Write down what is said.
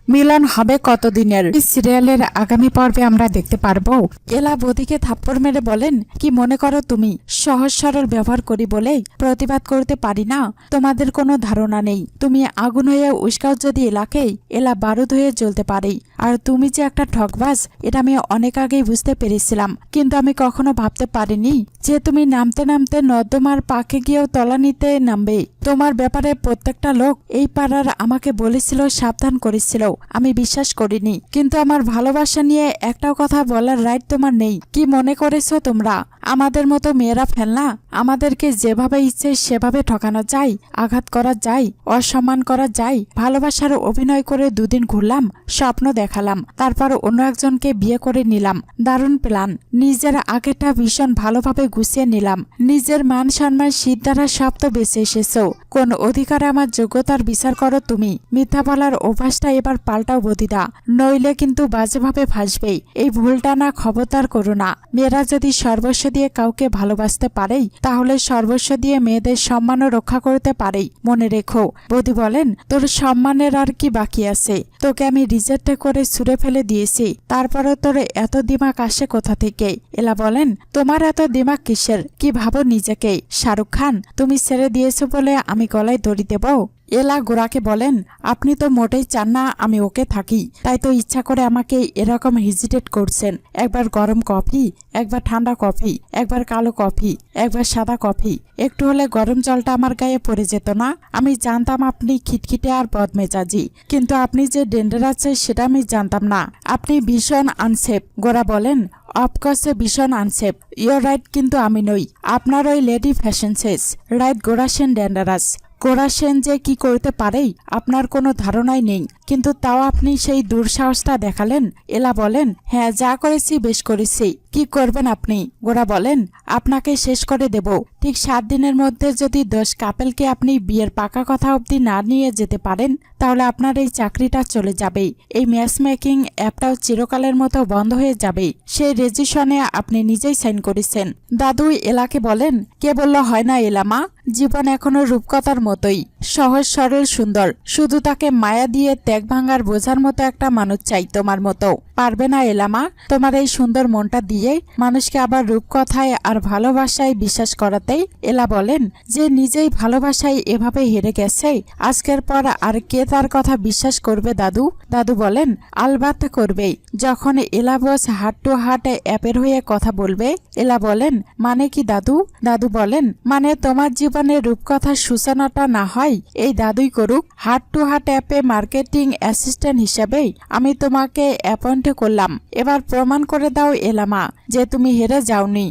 মিলন হবে কতদিনের? এই সিরিয়ালের আগামী পর্বে আমরা দেখতে পারবো। এলা বৌদিকে থাপ্পড় মেরে বলেন, কি মনে করো তুমি সহজ সরল ব্যবহার করি বলেই প্রতিবাদ করতে পারি না? তোমাদের কোনো ধারণা নেই। তুমি আগুন হয়ে উস্কাও যদি এলাকে, এলা বারুদ হয়ে জ্বলতে পারে। আর তুমি যে একটা ঠকবাজ এটা আমি অনেক আগেই বুঝতে পেরেছিলাম, কিন্তু আমি কখনো ভাবতে পারিনি যে তুমি নামতে নামতে নর্দমার পাকে গিয়েও তলানিতে নামবে। তোমার ব্যাপারে প্রত্যেকটা লোক এই পাড়ার আমাকে বলেছিল, সাবধান করেছিল। আমি বিশ্বাস করিনি, কিন্তু আমার ভালোবাসা নিয়ে একটাও কথা বলার রাইট তোমার নেই। কি মনে করেছো তোমরা আমাদের মতো মেয়েরা ফেলনা? আমাদেরকে যেভাবে ইচ্ছে সেভাবে ঠকানো যায়, আঘাত করা যায়, অসম্মান করা যায়। ভালোবাসার অভিনয় করে দুদিন ঘুরলাম, স্বপ্ন দেখালাম, তারপর অন্য একজনকে বিয়ে করে নিলাম। দারুণ প্ল্যান। নিজের আগেটা ভীষণ ভালোভাবে গুছিয়ে নিলাম। নিজের মান সম্মান শীত দ্বারা সব তো বেঁচে এসেছো। কোন অধিকারে আমার যোগ্যতার বিচার করো তুমি? মিথ্যা বলার অভ্যাসটা এবার পাল্টাও বদিদা, নইলে কিন্তু বাজেভাবে ভাসবেই। এই ভুলটা না খবরদার করো না। মেয়েরা যদি সর্বস্ব দিয়ে কাউকে ভালোবাসতে পারেই, তাহলে সর্বস্ব দিয়ে মেয়েদের সম্মানও রক্ষা করতে পারেই। মনে রেখো। বৌদি বলেন, তোর সম্মানের আর কি বাকি আছে? তোকে আমি রিজেক্ট করে ছুঁড়ে ফেলে দিয়েছি, তারপরও তোর এত দিমাগ আসে কোথা থেকে? এলা বলেন, তোমার এত দিমাগ কিসের? কি ভাবো নিজেকে শাহরুখ খান? তুমি ছেড়ে দিয়েছো বলে আমি গলায় দড়ি দেব? এলা গোরাকে বলেন, আপনি তো মোটেই চান না আমি ওকে থাকি, তাই তো ইচ্ছা করে আমাকে এরকম হেজিটেট করছেন। একবার গরম কফি, একবার ঠান্ডা কফি, একবার কালো কফি, একবার সাদা কফি। একটু হলে গরম জলটা আমার গায়ে পড়ে যেত না? আমি জানতাম আপনি খিটখিটে আর বদমেজাজি, কিন্তু আপনি যে ডেঞ্জার আছে সেটা আমি জানতাম না। আপনি ভীষণ আনসেফ। গোরা বলেন, অফকোর্সে ভীষণ আনসেফ। ইউর রাইট, কিন্তু আমি নই। আপনার ওই লেডি ফ্যাশন শেষ রাইট। গোরা সেন ডেঞ্জারাস। গোরা সেন যে কি করতে পারেই আপনার কোনো ধারণাই নেই, কিন্তু তাও আপনি সেই দুঃসাহসটা দেখালেন। এলা বলেন, হ্যাঁ, যা করেছি বেশ করেছি। কি করবেন আপনি? গোরা বলেন, আপনাকে শেষ করে দেব। ঠিক 7 দিনের মধ্যে যদি 10 কাপেলকে আপনি বিয়ের পাকা কথা অবধি না নিয়ে যেতে পারেন, তাহলে আপনার এই চাকরিটা চলে যাবে। এই ম্যাচ মেকিং অ্যাপটাও চিরকালের মতো বন্ধ হয়ে যাবে। সেই রেজিস্ট্রেশনে আপনি নিজেই সাইন করেছেন। দাদু এলাকে বলেন, কে বলল হয় না এলামা? জীবন এখনো রূপকথার মতোই সহজ সরল সুন্দর। শুধু তাকে মায়া দিয়ে ত্যাগ ভাঙার বোঝার মতো একটা মানুষ চাই তোমার মতো। পারবে না এলামা তোমার এই সুন্দর মনটা দিয়ে মানুষকে আবার রূপকথায় আর ভালোবাসায় বিশ্বাস করাতেই? এলা বলেন, যে নিজেই ভালোবাসায় এভাবে হেরে গেছে, আজকের পর আর কে তার কথা বিশ্বাস করবে দাদু? দাদু বলেন, আলবাত করবেই, যখন এলা বস হার্ট টু হার্ট অ্যাপের হয়ে কথা বলবে। এলা বলেন, মানে কি দাদু? দাদু বলেন, মানে তোমার জীবনের রূপকথার সূচনাটা না হয় এই দাদুই করুক। হার্ট টু হার্ট অ্যাপে মার্কেটিং অ্যাসিস্ট্যান্ট হিসেবেই আমি তোমাকে অ্যাপয়েন্ট করলাম। এবার প্রমাণ করে দাও এলামা যে তুমি হেরে যাওনি।